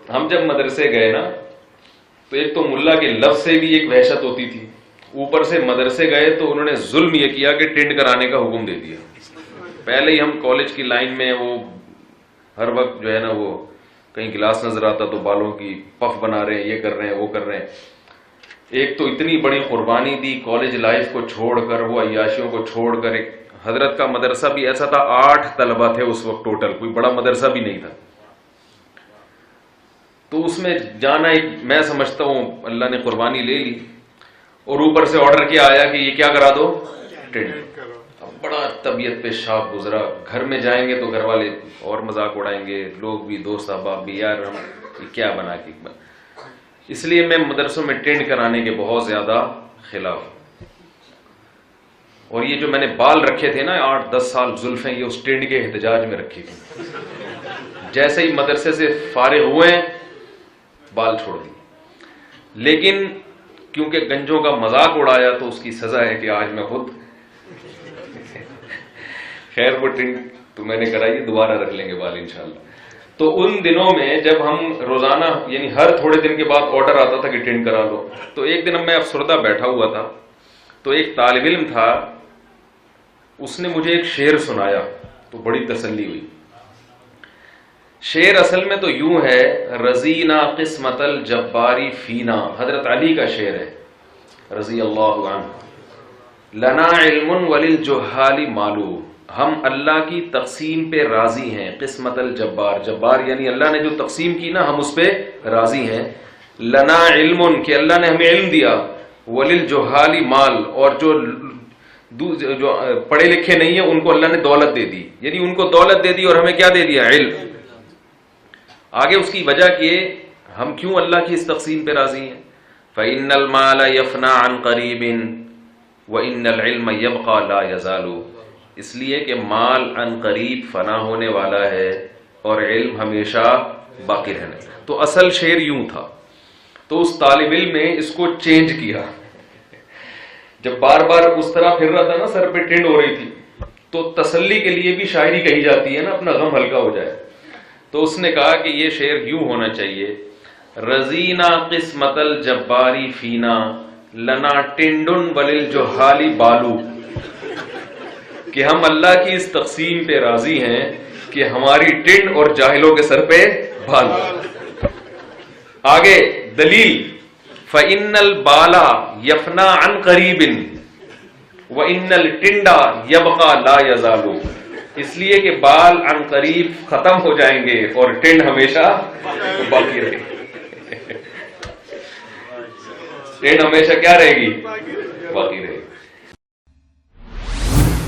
ہم جب مدرسے گئے نا تو ایک تو ملا کے لفظ سے بھی ایک وحشت ہوتی تھی، اوپر سے مدرسے گئے تو انہوں نے ظلم یہ کیا کہ ٹینٹ کرانے کا حکم دے دیا. پہلے ہی ہم کالج کی لائن میں وہ ہر وقت جو ہے نا وہ کہیں گلاس نظر آتا تو بالوں کی پف بنا رہے ہیں، یہ کر رہے ہیں وہ کر رہے ہیں. ایک تو اتنی بڑی قربانی دی کالج لائف کو چھوڑ کر، وہ عیاشیوں کو چھوڑ کر. ایک حضرت کا مدرسہ بھی ایسا تھا 8 طلبہ تھے اس وقت ٹوٹل، کوئی بڑا مدرسہ بھی نہیں تھا. تو اس میں جانا ایک میں سمجھتا ہوں اللہ نے قربانی لے لی. اور اوپر سے آرڈر کیا آیا کہ یہ کیا کرا دو، ٹینٹ. اب بڑا طبیعت پہ شاپ گزرا. گھر میں جائیں گے تو گھر والے اور مذاق اڑائیں گے، لوگ بھی، دوست احباب بھی، یار ہم کیا بنا کے. اس لیے میں مدرسوں میں ٹینٹ کرانے کے بہت زیادہ خلاف. اور یہ جو میں نے بال رکھے تھے نا 8-10 سال زلفیں، یہ اس ٹینٹ کے احتجاج میں رکھی تھی. جیسے ہی مدرسے سے فارغ ہوئے بال چھوڑ دی. لیکن کیونکہ گنجوں کا مذاق اڑایا تو اس کی سزا ہے کہ آج میں خود خیر وہ ٹینٹ تو میں نے کرائی، دوبارہ رکھ لیں گے بال انشاءاللہ. تو ان دنوں میں جب ہم روزانہ یعنی ہر تھوڑے دن کے بعد آرڈر آتا تھا کہ ٹینٹ کرا لو، تو ایک دن میں افسردہ بیٹھا ہوا تھا تو ایک طالب علم تھا، اس نے مجھے ایک شعر سنایا تو بڑی تسلی ہوئی. شعر اصل میں تو یوں ہے، رضینا قسمت الجباری فینا، حضرت علی کا شعر ہے رضی اللہ عنہ. لنا علم وللجہال معلوم، ہم اللہ کی تقسیم پہ راضی ہیں. قسمت الجبار، جبار یعنی اللہ نے جو تقسیم کی نا ہم اس پہ راضی ہیں. لنا علم کہ اللہ نے ہمیں علم دیا، وللجہال مال اور جو پڑھے لکھے نہیں ہیں ان کو اللہ نے دولت دے دی، یعنی ان کو دولت دے دی اور ہمیں کیا دے دیا، علم. آگے اس کی وجہ کہ ہم کیوں اللہ کی اس تقسیم پہ راضی ہیں. فإن المال يفنى عن قریب وإن العلم يبقى لا يزال، اس لیے کہ مال عن قریب فنا ہونے والا ہے اور علم ہمیشہ باقی رہنا. تو اصل شعر یوں تھا. تو اس طالب علم نے اس کو چینج کیا. جب بار بار اس طرح پھر رہا تھا نا، سر پہ ٹینڈ ہو رہی تھی، تو تسلی کے لیے بھی شاعری کہی جاتی ہے نا، اپنا غم ہلکا ہو جائے. تو اس نے کہا کہ یہ شعر یوں ہونا چاہیے، رضینا قسمت الجباری فینا لنا ٹنڈن وللجہال بالو، کہ ہم اللہ کی اس تقسیم پہ راضی ہیں کہ ہماری ٹنڈ اور جاہلوں کے سر پہ بال. آگے دلیل، فإن البالا یفنا عن قریب وإن الٹنڈا یبقى لا یزال، اس لیے کہ بال عن قریب ختم ہو جائیں گے اور ٹنڈ ہمیشہ باقی رہے گی. ٹنڈ ہمیشہ کیا رہے گی، باقی رہے گی.